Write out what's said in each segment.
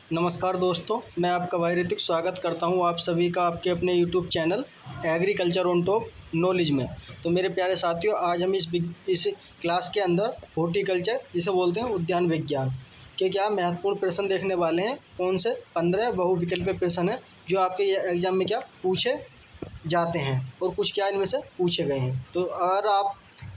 नमस्कार दोस्तों, मैं आपका भाई ऋतिक स्वागत करता हूं आप सभी का आपके अपने YouTube channel agriculture on top knowledge में। तो मेरे प्यारे साथियों, आज हम इस क्लास के अंदर हॉर्टिकल्चर जिसे बोलते हैं उद्यान विज्ञान के क्या महत्वपूर्ण प्रश्न देखने वाले हैं। कौन से 15 बहुविकल्पीय प्रश्न हैं जो आपके ये एग्जाम में क्या पूछे जाते हैं और कुछ क्या इनमें से पूछे गए हैं। तो अगर आप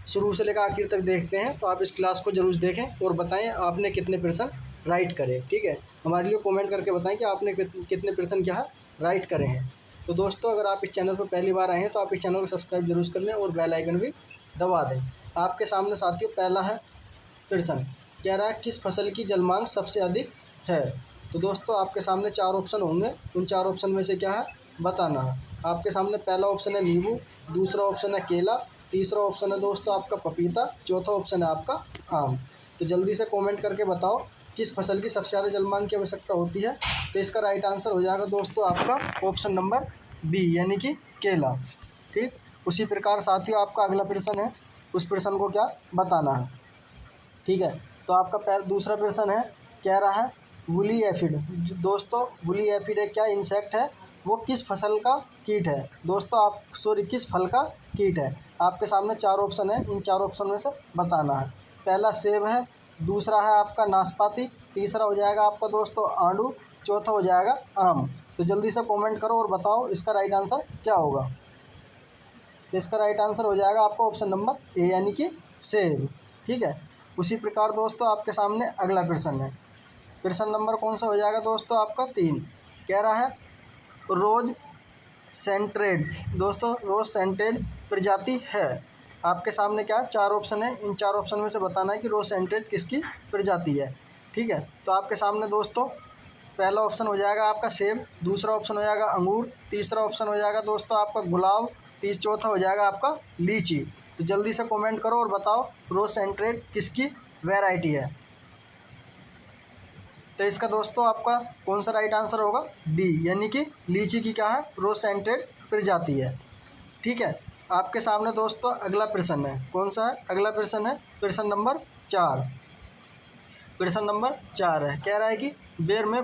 शुरू से लेकर आखिर तक देखते हैं तो आप इस क्लास को ज़रूर देखें और बताएं आपने कितने प्रश्न राइट करे। ठीक है, हमारे लिए कमेंट करके बताएं कि आपने कितने प्रश्न क्या राइट करे हैं। तो दोस्तों, अगर आप इस चैनल पर पहली बार आए हैं तो आप इस चैनल को सब्सक्राइब जरूर कर लें और बेल आइकन भी दबा दें। आपके सामने साथियों पहला है प्रश्न, कह रहा है किस फसल की जल मांग सबसे अधिक है। तो दोस्तों, आपके सामने 4 ऑप्शन होंगे, उन 4 ऑप्शन में से क्या है बताना है। आपके सामने पहला ऑप्शन है नींबू, दूसरा ऑप्शन है केला, तीसरा ऑप्शन है दोस्तों आपका पपीता, चौथा ऑप्शन है आपका आम। तो जल्दी से कमेंट करके बताओ किस फसल की सबसे ज़्यादा जल मांग की आवश्यकता होती है। तो इसका राइट आंसर हो जाएगा दोस्तों आपका ऑप्शन नंबर बी, यानी कि केला। ठीक, उसी प्रकार साथियों आपका अगला प्रश्न है, उस प्रश्न को क्या बताना है। ठीक है, तो आपका दूसरा प्रश्न है, कह रहा है वुली एफिड। दोस्तों, वुली एफिड एक क्या इंसेक्ट है, वो किस फसल का कीट है। दोस्तों किस फल का कीट है। आपके सामने 4 ऑप्शन है, इन 4 ऑप्शन में से बताना है। पहला सेब है, दूसरा है आपका नाशपाती, तीसरा हो जाएगा आपका दोस्तों आड़ू, चौथा हो जाएगा आम। तो जल्दी से कमेंट करो और बताओ इसका राइट आंसर क्या होगा। तो इसका राइट आंसर हो जाएगा आपका ऑप्शन नंबर ए, यानी कि सेब। ठीक है, उसी प्रकार दोस्तों आपके सामने अगला प्रश्न है। प्रश्न नंबर कौन सा हो जाएगा दोस्तों आपका 3। कह रहा है रोज सेंट्रेड। दोस्तों, रोज सेंट्रेड प्रजाति है। आपके सामने क्या 4 ऑप्शन है, इन 4 ऑप्शन में से बताना है कि रोज सेंट्रेड किसकी प्रजाति है। ठीक है, तो आपके सामने दोस्तों पहला ऑप्शन हो जाएगा आपका सेब, दूसरा ऑप्शन हो जाएगा अंगूर, तीसरा ऑप्शन हो जाएगा दोस्तों आपका गुलाब, चौथा हो जाएगा आपका लीची। तो जल्दी से कमेंट करो और बताओ रोज सेंट्रेड किसकी वैरायटी है। तो इसका दोस्तों आपका कौन सा राइट आंसर होगा, डी, यानी कि लीची की क्या है रोज सेंट्रेड प्रजाति है। ठीक है, आपके सामने दोस्तों अगला प्रश्न है, कौन सा है अगला प्रश्न है, प्रश्न नंबर 4। प्रश्न नंबर 4 है, कह रहा है कि बेर में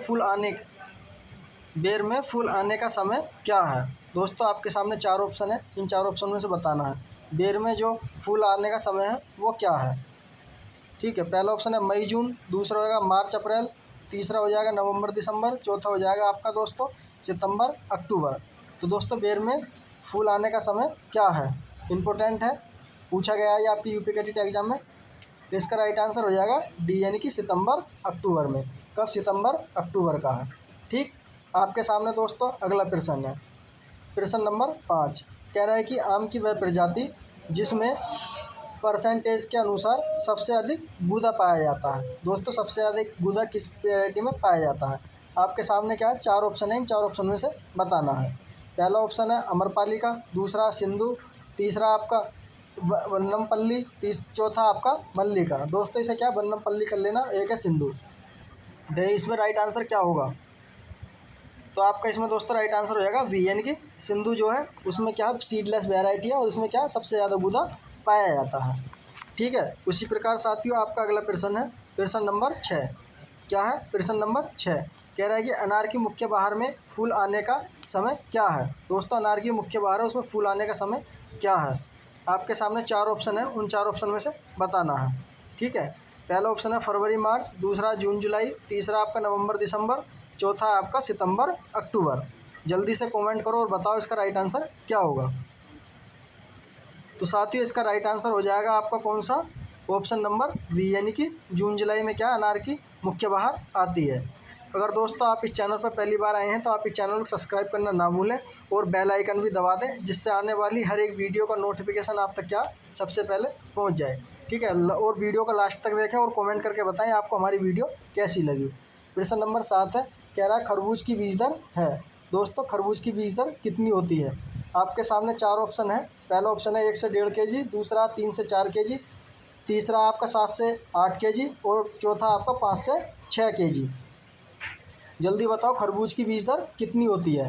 फूल आने का समय क्या है। दोस्तों, आपके सामने 4 ऑप्शन है, इन 4 ऑप्शन में से बताना है बेर में जो फूल आने का समय है वो क्या है। ठीक है, पहला ऑप्शन है मई जून, दूसरा होगा मार्च अप्रैल, तीसरा हो जाएगा नवंबर दिसंबर, चौथा हो जाएगा आपका दोस्तों सितंबर अक्टूबर। तो दोस्तों बेर में फूल आने का समय क्या है, इम्पोर्टेंट है, पूछा गया है आपकी यूपी कैडेट एग्जाम में। तो इसका राइट आंसर हो जाएगा डी, यानी कि सितंबर अक्टूबर में। कब, सितंबर अक्टूबर का है। ठीक, आपके सामने दोस्तों अगला प्रश्न है, प्रश्न नंबर 5। कह रहा है कि आम की वह प्रजाति जिसमें परसेंटेज के अनुसार सबसे अधिक गूदा पाया जाता है। दोस्तों, सबसे अधिक गूदा किस वैरायटी में पाया जाता है। आपके सामने क्या है 4 ऑप्शन है, इन 4 ऑप्शन में से बताना है। पहला ऑप्शन है अमरपाली का, दूसरा सिंधु, तीसरा आपका वन्नमपल्ली, चौथा आपका मल्लिका। दोस्तों इसे क्या वन्नमपल्ली कर लेना, एक है सिंधु। इसमें राइट आंसर क्या होगा, तो आपका इसमें दोस्तों राइट आंसर हो जाएगा वी, यानी कि सिंधु जो है उसमें क्या सीडलेस वैरायटी है और उसमें क्या सबसे ज़्यादा गूदा पाया जाता है। ठीक है, उसी प्रकार साथियों आपका अगला प्रश्न है, प्रश्न नंबर 6। क्या है, प्रश्न नंबर 6 कह रहा है कि अनार की मुख्य बहार में फूल आने का समय क्या है। दोस्तों, अनार की मुख्य बहार है उसमें फूल आने का समय क्या है। आपके सामने 4 ऑप्शन है, उन 4 ऑप्शन में से बताना है। ठीक है, पहला ऑप्शन है फरवरी मार्च, दूसरा जून जुलाई, तीसरा आपका नवंबर दिसंबर, चौथा आपका सितंबर अक्टूबर। जल्दी से कमेंट करो और बताओ इसका राइट आंसर क्या होगा। तो साथियों इसका राइट आंसर हो जाएगा आपका कौन सा, ऑप्शन नंबर बी, यानी कि जून जुलाई में क्या अनार की मुख्य बहार आती है। अगर दोस्तों आप इस चैनल पर पहली बार आए हैं तो आप इस चैनल को सब्सक्राइब करना ना भूलें और बेल आइकन भी दबा दें, जिससे आने वाली हर एक वीडियो का नोटिफिकेशन आप तक क्या सबसे पहले पहुंच जाए। ठीक है, और वीडियो को लास्ट तक देखें और कमेंट करके बताएं आपको हमारी वीडियो कैसी लगी। प्रश्न नंबर 7 है, कह रहा है खरबूज की बीज दर है। दोस्तों, खरबूज की बीज दर कितनी होती है। आपके सामने 4 ऑप्शन है। पहला ऑप्शन है 1 से 1.5 kg, दूसरा 3 से 4 kg, तीसरा आपका 7 से 8 kg और चौथा आपका 5 से 6 kg। जल्दी बताओ खरबूज की बीज दर कितनी होती है।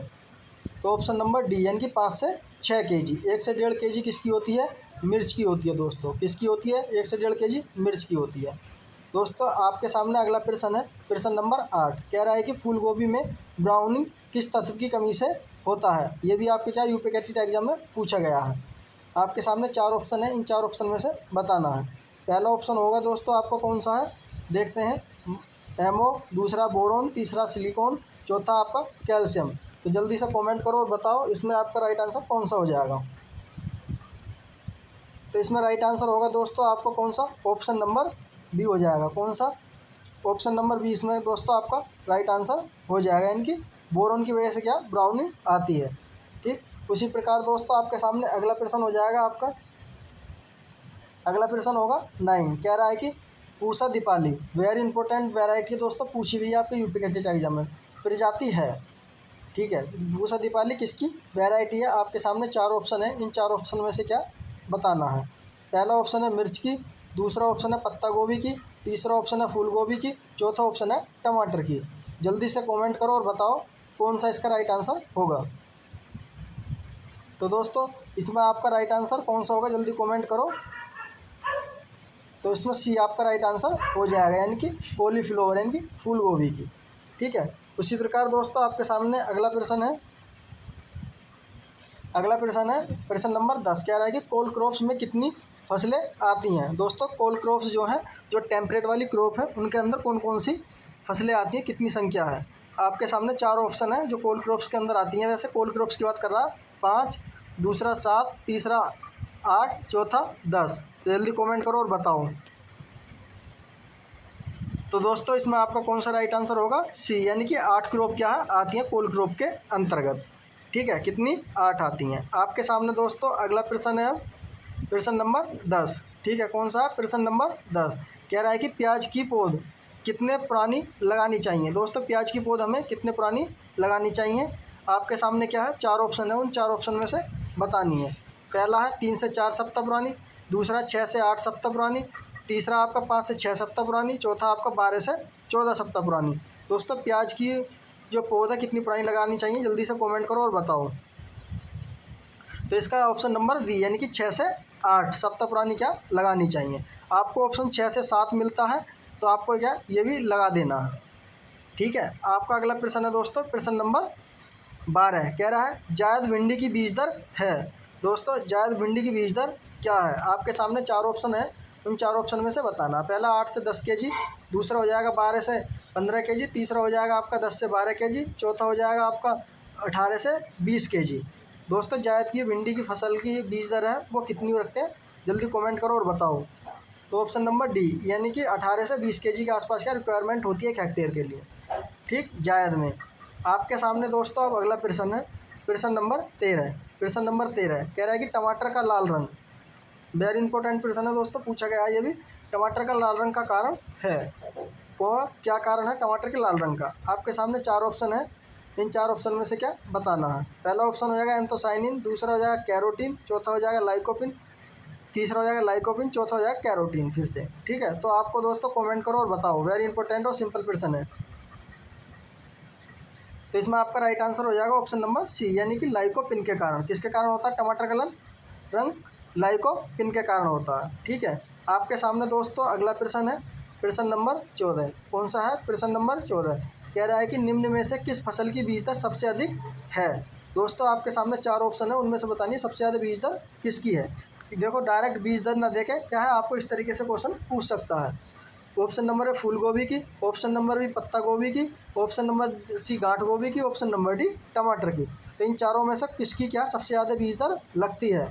तो ऑप्शन नंबर डी, यानी कि 5 से 6 kg। 1 से 1.5 kg किसकी होती है, मिर्च की होती है। दोस्तों किसकी होती है, 1 से 1.5 kg मिर्च की होती है। दोस्तों आपके सामने अगला प्रश्न है, प्रश्न नंबर 8। कह रहा है कि फूल गोभी में ब्राउनिंग किस तत्व की कमी से होता है। ये भी आपके क्या यूपीएससी एग्जाम में पूछा गया है। आपके सामने 4 ऑप्शन है, इन 4 ऑप्शन में से बताना है। पहला ऑप्शन होगा दोस्तों आपका कौन सा है, देखते हैं, एमओ, दूसरा बोरोन, तीसरा सिलिकॉन, चौथा आपका कैल्शियम। तो जल्दी से कमेंट करो और बताओ इसमें आपका राइट आंसर कौन सा हो जाएगा। तो इसमें राइट आंसर होगा दोस्तों आपको कौन सा, ऑप्शन नंबर बी हो जाएगा। कौन सा, ऑप्शन नंबर बी इसमें दोस्तों आपका राइट आंसर हो जाएगा। इनकी बोरोन की वजह से क्या ब्राउनिंग आती है। ठीक, उसी प्रकार दोस्तों आपके सामने अगला प्रश्न हो जाएगा आपका, अगला प्रश्न होगा 9। कह रहा है कि Pusa Deepali very important variety दोस्तों पूछी हुई है आपके यूपीएससी एग्जाम में, प्रजाति है। ठीक है, पूसा दीपाली किसकी वैरायटी है। आपके सामने 4 ऑप्शन है, इन 4 ऑप्शन में से क्या बताना है। पहला ऑप्शन है मिर्च की, दूसरा ऑप्शन है पत्ता गोभी की, तीसरा ऑप्शन है फूल गोभी की, चौथा ऑप्शन है टमाटर की। जल्दी से कमेंट करो और बताओ कौन सा इसका राइट आंसर होगा। तो दोस्तों इसमें आपका राइट आंसर कौन सा होगा, जल्दी कमेंट करो। तो इसमें सी आपका राइट आंसर हो जाएगा, यानी कि कॉलीफ्लावर यानी कि फूल गोभी की। ठीक है, उसी प्रकार दोस्तों आपके सामने अगला प्रश्न है, अगला प्रश्न है प्रश्न नंबर 10। कह रहा है कि कोल क्रॉप्स में कितनी फसलें आती हैं। दोस्तों कोल क्रॉप्स जो हैं, जो टेम्परेट वाली क्रॉप है, उनके अंदर कौन कौन सी फसलें आती हैं, कितनी संख्या है। आपके सामने 4 ऑप्शन है जो कोल क्रॉप्स के अंदर आती हैं। वैसे कोल क्रॉप्स की बात कर रहा है 5, दूसरा 7, तीसरा 8, चौथा 10। तो जल्दी कमेंट करो और बताओ। तो दोस्तों इसमें आपका कौन सा राइट आंसर होगा, सी, यानी कि 8 क्रॉप क्या है आती हैं कोल क्रॉप के अंतर्गत। ठीक है, कितनी, 8 आती हैं। आपके सामने दोस्तों अगला प्रश्न है प्रश्न नंबर 10। ठीक है, कौन सा है, प्रश्न नंबर 10। कह रहा है कि प्याज की पौध कितने पुरानी लगानी चाहिए। दोस्तों प्याज की पौध हमें कितने पुरानी लगानी चाहिए। आपके सामने क्या है, 4 ऑप्शन है, उन 4 ऑप्शन में से बतानी है। पहला है 3 से 4 सप्ताह पुरानी, दूसरा 6 से 8 सप्ताह पुरानी, तीसरा आपका 5 से 6 सप्ताह पुरानी, चौथा आपका 12 से 14 सप्ताह पुरानी। दोस्तों प्याज की जो पौधा कितनी पुरानी लगानी चाहिए, जल्दी से कमेंट करो और बताओ। तो इसका ऑप्शन नंबर बी, यानी कि 6 से 8 सप्ताह पुरानी क्या लगानी चाहिए। आपको ऑप्शन 6 से 7 मिलता है तो आपको क्या ये भी लगा देना है। ठीक है, आपका अगला प्रश्न है दोस्तों प्रश्न नंबर 12। कह रहा है जायद भिंडी की बीज दर है। दोस्तों जायद भिंडी की बीज दर क्या है। आपके सामने 4 ऑप्शन है, उन 4 ऑप्शन में से बताना। पहला 8 से 10 केजी, दूसरा हो जाएगा 12 से 15 केजी, तीसरा हो जाएगा आपका 10 से 12 केजी, चौथा हो जाएगा आपका 18 से 20 केजी। दोस्तों जायद की भिंडी की फसल की बीज दर है वो कितनी रखते हैं, जल्दी कमेंट करो और बताओ। तो ऑप्शन नंबर डी, यानी कि 18 से 20 केजी के आसपास क्या रिक्वायरमेंट होती है एक हेक्टेयर के लिए। ठीक, जायद में। आपके सामने दोस्तों अब अगला प्रश्न है प्रश्न नंबर 13। प्रश्न नंबर 13 कह रहा है कि टमाटर का लाल रंग, वेरी इंपॉर्टेंट प्रश्न है दोस्तों, पूछा गया है ये भी। टमाटर का लाल रंग का कारण है, वो क्या कारण है टमाटर के लाल रंग का। आपके सामने 4 ऑप्शन है, इन 4 ऑप्शन में से क्या बताना है। पहला ऑप्शन हो जाएगा एंथोसाइनिन, दूसरा हो जाएगा कैरोटीन, चौथा हो जाएगा लाइकोपिन, तीसरा हो जाएगा लाइकोपिन, चौथा हो जाएगा कैरोटीन फिर से। ठीक है, तो आपको दोस्तों कमेंट करो और बताओ, वेरी इंपॉर्टेंट और सिंपल प्रश्न है। तो इसमें आपका राइट आंसर हो जाएगा ऑप्शन नंबर सी, यानी कि लाइकोपिन के कारण। किसके कारण होता है टमाटर का लाल रंग, लाइकोपिन के कारण होता है। ठीक है, आपके सामने दोस्तों अगला प्रश्न है प्रश्न नंबर 14। कौन सा है, प्रश्न नंबर 14। कह रहा है कि निम्न में से किस फसल की बीज दर सबसे अधिक है। दोस्तों आपके सामने 4 ऑप्शन है, उनमें से बतानिए सबसे ज़्यादा बीज दर किसकी है। देखो डायरेक्ट बीज दर ना देके क्या है, आपको इस तरीके से क्वेश्चन पूछ सकता है। ऑप्शन नंबर है फूल गोभी की, ऑप्शन नंबर बी पत्ता गोभी की, ऑप्शन नंबर सी गांठ गोभी की, ऑप्शन नंबर डी टमाटर की। तो इन चारों में से किसकी क्या सबसे ज़्यादा बीज दर लगती है।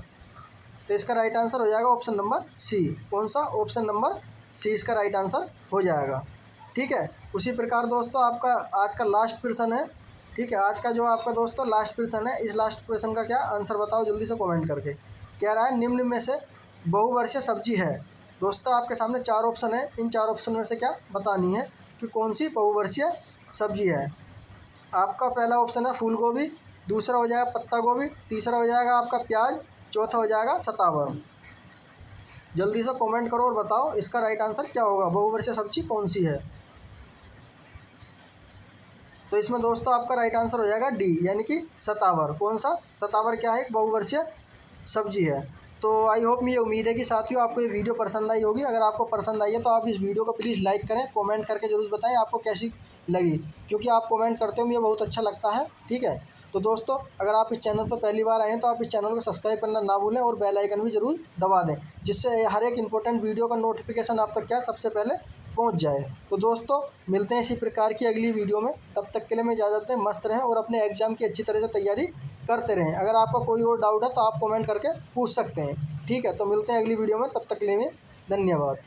तो इसका राइट आंसर हो जाएगा ऑप्शन नंबर सी। कौन सा, ऑप्शन नंबर सी इसका राइट आंसर हो जाएगा। ठीक है, उसी प्रकार दोस्तों आपका आज का लास्ट प्रश्न है। ठीक है, आज का जो आपका दोस्तों लास्ट प्रश्न है, इस लास्ट प्रश्न का क्या आंसर बताओ जल्दी से कमेंट करके। कह रहा है निम्न में से बहुवर्षीय सब्जी है। दोस्तों आपके सामने 4 ऑप्शन है, इन 4 ऑप्शन में से क्या बतानी है कि कौन सी बहुवर्षीय सब्जी है। आपका पहला ऑप्शन है फूल गोभी, दूसरा हो जाएगा पत्ता गोभी, तीसरा हो जाएगा आपका प्याज, चौथा हो जाएगा सतावर। जल्दी से कमेंट करो और बताओ इसका राइट आंसर क्या होगा, बहुवर्षीय सब्जी कौन सी है। तो इसमें दोस्तों आपका राइट आंसर हो जाएगा डी, यानी कि सतावर। कौन सा, सतावर क्या है, एक बहुवर्षीय सब्जी है। तो आई होप मुझे उम्मीद है कि साथियों आपको ये वीडियो पसंद आई होगी। अगर आपको पसंद आई है तो आप इस वीडियो को प्लीज़ लाइक करें, कमेंट करके ज़रूर बताएं आपको कैसी लगी, क्योंकि आप कमेंट करते हो मुझे बहुत अच्छा लगता है। ठीक है, तो दोस्तों अगर आप इस चैनल पर पहली बार आए हैं तो आप इस चैनल को सब्सक्राइब करना ना भूलें और बेल आइकन भी ज़रूर दबा दें, जिससे हर एक इंपॉर्टेंट वीडियो का नोटिफिकेशन आप तक क्या सबसे पहले पहुंच जाए। तो दोस्तों मिलते हैं इसी प्रकार की अगली वीडियो में, तब तक के लिए मैं इजाज़त दें, मस्त रहें और अपने एग्ज़ाम की अच्छी तरह से तैयारी करते रहें। अगर आपका कोई और डाउट है तो आप कमेंट करके पूछ सकते हैं। ठीक है, तो मिलते हैं अगली वीडियो में, तब तक के लिए धन्यवाद।